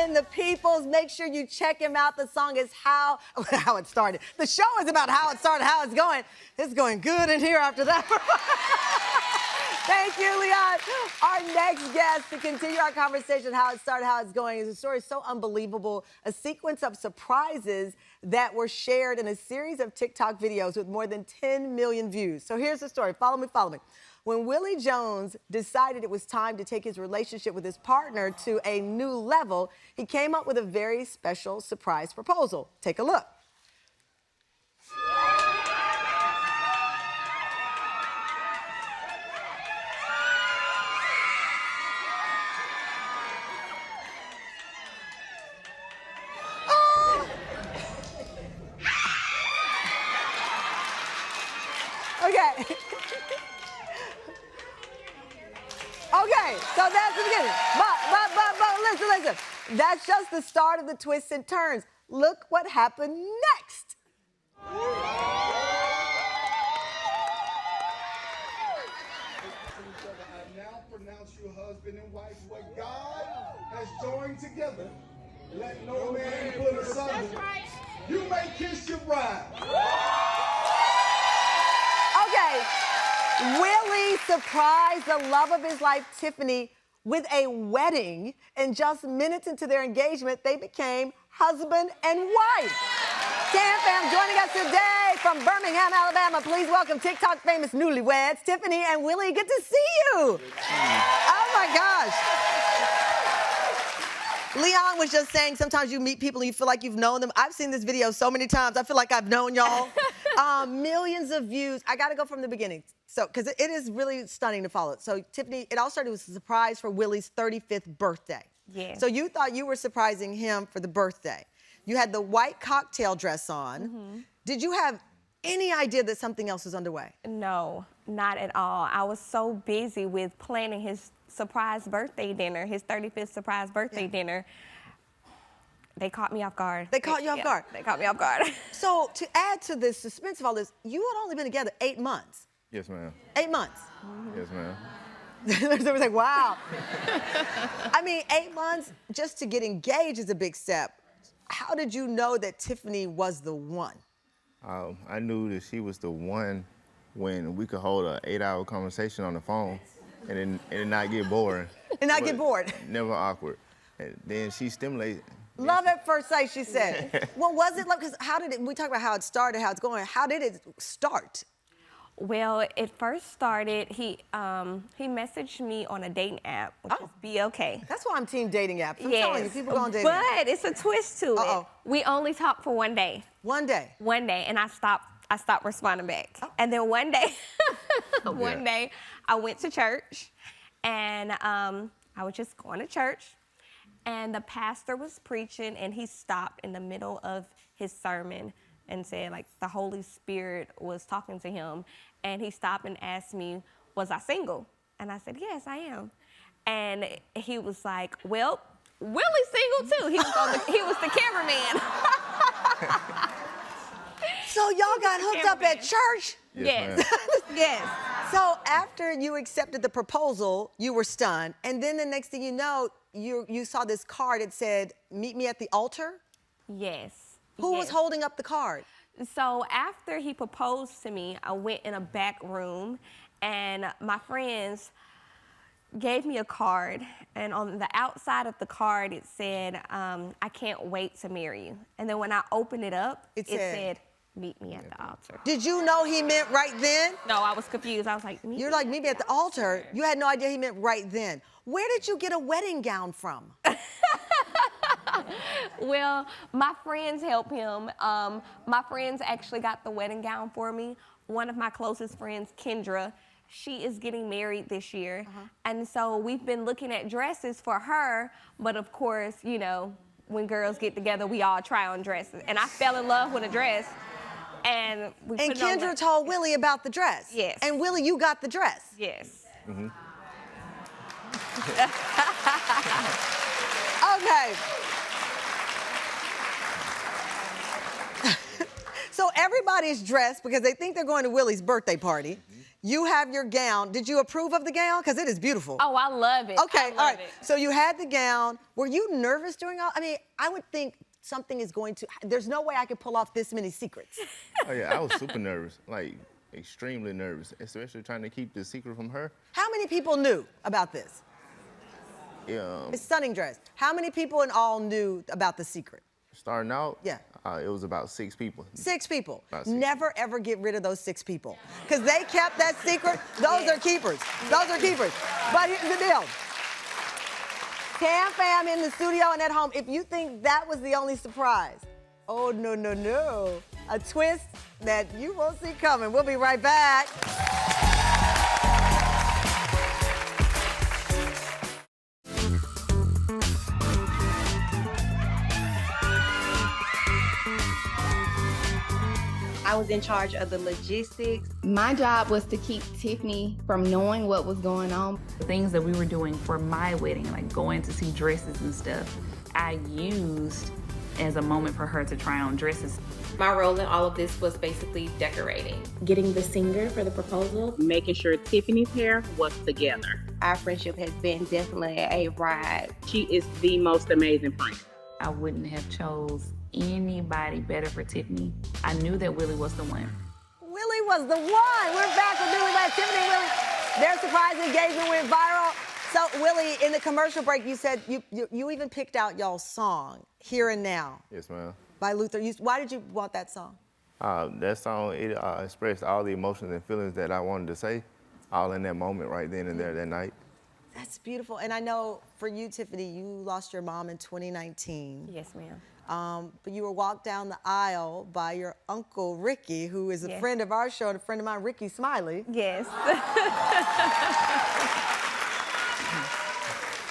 in the Peoples. Make sure you check him out. The song is How It Started. The show is about how it started, how it's going. It's going good in here after that. Thank you, Leon. Our next guest to continue our conversation, how it started, how it's going, is a story so unbelievable. A sequence of surprises that were shared in a series of TikTok videos with more than 10 million views. So here's the story. Follow me, follow me. When Willie Jones decided it was time to take his relationship with his partner to a new level, he came up with a very special surprise proposal. Take a look. Okay. Okay, so that's the beginning. But listen. That's just the start of the twists and turns. Look what happened next. I now pronounce you husband and wife. What God has joined together, let no man put asunder. That's right. You may kiss your bride. Okay, Willie surprised the love of his life, Tiffany, with a wedding, and just minutes into their engagement, they became husband and wife. Tam fam joining us today from Birmingham, Alabama. Please welcome TikTok famous newlyweds, Tiffany and Willie. Good to see you. Oh my gosh. Leon was just saying sometimes you meet people and you feel like you've known them. I've seen this video so many times. I feel like I've known y'all. Millions of views. I got to go from the beginning. So, because it is really stunning to follow. So, Tiffany, it all started with a surprise for Willie's 35th birthday. Yeah. So you thought you were surprising him for the birthday. You had the white cocktail dress on. Mm-hmm. Did you have any idea that something else was underway? No, not at all. I was so busy with planning his surprise birthday dinner, his 35th surprise birthday dinner. They caught me off guard. They caught you off guard? They caught me off guard. So to add to the suspense of all this, you had only been together 8 months. Yes, ma'am. 8 months. Yes, ma'am. They were like, wow. I mean, 8 months just to get engaged is a big step. How did you know that Tiffany was the one? I knew that she was the one when we could hold an 8-hour conversation on the phone and it not get boring. And not get bored. Never awkward. And then she stimulated. Love at first sight, she said. What was it like? Because how did it, we talk about how it started, how it's going. How did it start? Well, it first started, he messaged me on a dating app, which is BOK. That's why I'm team dating apps. I'm telling you, people go on dating apps. But it's a twist to it. We only talked for 1 day. 1 day? 1 day, and I stopped responding back. Oh. And then one day, one day, I went to church, and I was just going to church, and the pastor was preaching, and he stopped in the middle of his sermon and said, like, the Holy Spirit was talking to him, and he stopped and asked me, was I single? And I said, yes, I am. And he was like, well, Willie's single too. He was the cameraman. So y'all got hooked up at church? Yes. Yes. So after you accepted the proposal, you were stunned, and then the next thing you know, you saw this card that said, meet me at the altar? Yes. Who was holding up the card? So after he proposed to me, I went in a back room, and my friends gave me a card, and on the outside of the card, it said, I can't wait to marry you. And then when I opened it up, it said, meet me at the altar. Did you know he meant right then? No, I was confused. I was like, you're like, meet me at the altar. You had no idea he meant right then. Where did you get a wedding gown from? Well, my friends helped him. My friends actually got the wedding gown for me. One of my closest friends, Kendra, she is getting married this year. And so we've been looking at dresses for her, but of course, you know, when girls get together, we all try on dresses. And I fell in love with a dress, and we put it on. And Kendra told Willie about the dress? Yes. And Willie, you got the dress? Yes. Mm-hmm. Okay. So everybody's dressed because they think they're going to Willie's birthday party. You have your gown. Did you approve of the gown? Because it is beautiful. Oh, I love it. Okay, I love all right. it. So you had the gown. Were you nervous during all? I mean, I would think something is going to. There's no way I could pull off this many secrets. Oh yeah, I was super nervous, like extremely nervous, especially trying to keep the secret from her. How many people knew about this? Yeah, It's a stunning dress. How many people in all knew about the secret? starting out, Yeah. it was about 6 people. 6 people. About 6. Never ever get rid of those 6 people. Because they kept that secret. Those are keepers. Those are keepers. But here's the deal. Tam fam in the studio and at home, if you think that was the only surprise, oh, no, no, no. A twist that you won't see coming. We'll be right back. I was in charge of the logistics. My job was to keep Tiffany from knowing what was going on. The things that we were doing for my wedding, like going to see dresses and stuff, I used as a moment for her to try on dresses. My role in all of this was basically decorating. Getting the singer for the proposal. Making sure Tiffany's hair was together. Our friendship has been definitely a ride. She is the most amazing friend. I wouldn't have chose anybody better for Tiffany. I knew that Willie was the one. Willie was the one. We're back with newlywed Tiffany and Willie. Their surprise engagement went viral. So, Willie, in the commercial break, you said you even picked out y'all's song, Here and Now, Yes, ma'am. by Luther. Why did you want that song? That song, it expressed all the emotions and feelings that I wanted to say, all in that moment right then and there that night. That's beautiful. And I know for you, Tiffany, you lost your mom in 2019. Yes, ma'am. But you were walked down the aisle by your uncle, Rickey, who is a Yes. friend of our show and a friend of mine, Rickey Smiley. Yes.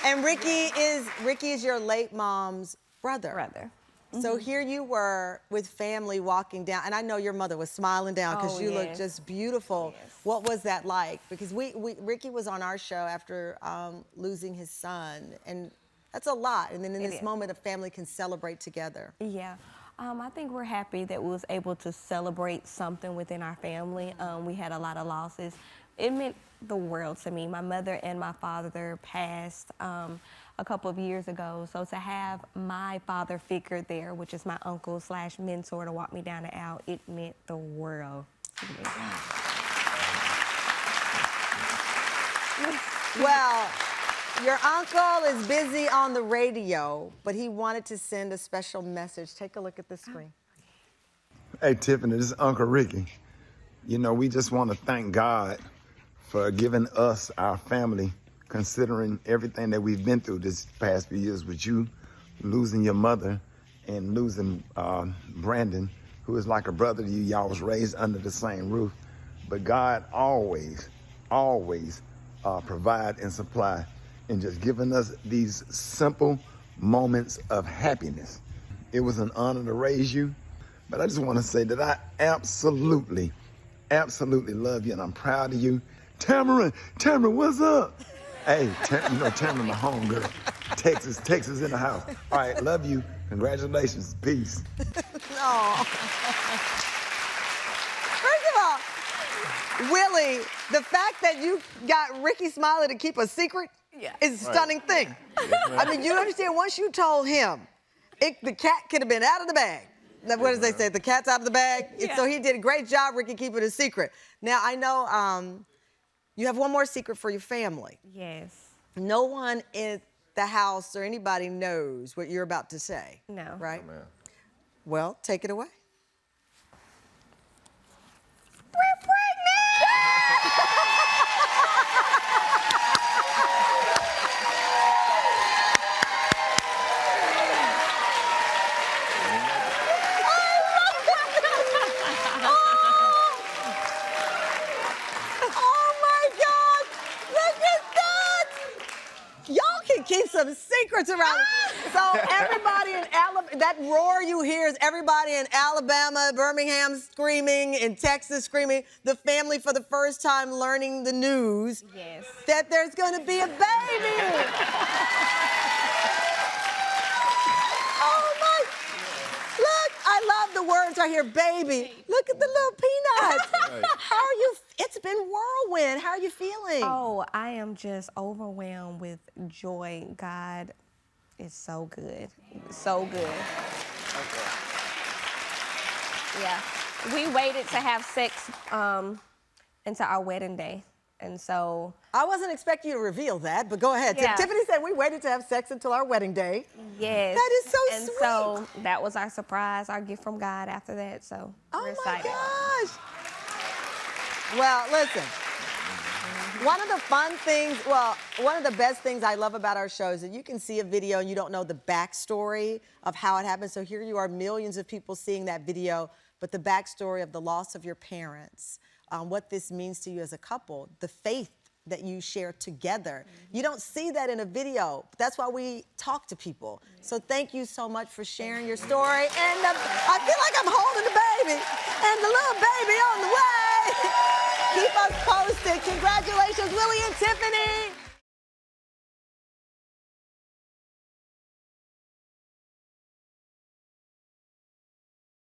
And Rickey is your late mom's brother. So here you were with family walking down, and I know your mother was smiling down because Oh, you looked yes. just beautiful. Yes. What was that like? Because Rickey was on our show after losing his son, and that's a lot. And then in It this is. moment, a family can celebrate together. Yeah. I think we're happy that we was able to celebrate something within our family. We had a lot of losses. It meant the world to me. My mother and my father passed a couple of years ago. So to have my father figure there, which is my uncle / mentor, to walk me down the aisle, it meant the world to me. Well, your uncle is busy on the radio, but he wanted to send a special message. Take a look at the screen. Hey, Tiffany, this is Uncle Rickey. You know, we just want to thank God for giving us, our family, considering everything that we've been through this past few years with you, losing your mother and losing Brandon, who is like a brother to you. Y'all was raised under the same roof. But God always provide and supply, and just giving us these simple moments of happiness. It was an honor to raise you, but I just want to say that I absolutely love you, and I'm proud of you. Tamron, what's up? Hey, you know Tamron, my home girl. Texas in the house. All right, love you. Congratulations. Peace. No. First of all, Willie, the fact that you got Rickey Smiley to keep a secret is a stunning thing. I mean, you understand, once you told him, the cat could have been out of the bag. What does they say? The cat's out of the bag? Yeah. So he did a great job, Rickey, keeping it a secret. Now, I know you have one more secret for your family. Yes. No one in the house or anybody knows what you're about to say. No. Right? Man. Well, take it away. We're pregnant! Oh my God! Look at that! Y'all can keep some secrets around. So everybody in Alabama, that roar you hear is everybody in Alabama, Birmingham screaming, in Texas screaming. The family for the first time learning the news Yes. that there's going to be a baby. Oh my! Look, I love the words right here, baby. Look at the little peanuts. How are you? It's been whirlwind. How are you feeling? Oh, I am just overwhelmed with joy. God is so good. So good. Yeah. We waited to have sex until our wedding day. And so I wasn't expecting you to reveal that, but go ahead. Yeah. Tiffany said we waited to have sex until our wedding day. yes. That is so and sweet. so that was our surprise, our gift from God after that. So we're Oh excited. my gosh. Well, listen. One of the fun things, one of the best things I love about our show is that you can see a video and you don't know the backstory of how it happened. So here you are, millions of people seeing that video, but the backstory of the loss of your parents, what this means to you as a couple, the faith that you share together. You don't see that in a video. That's why we talk to people. So thank you so much for sharing your story. And I feel like I'm holding the baby and the little baby on the way. Keep us posted. Congratulations, Willie and Tiffany.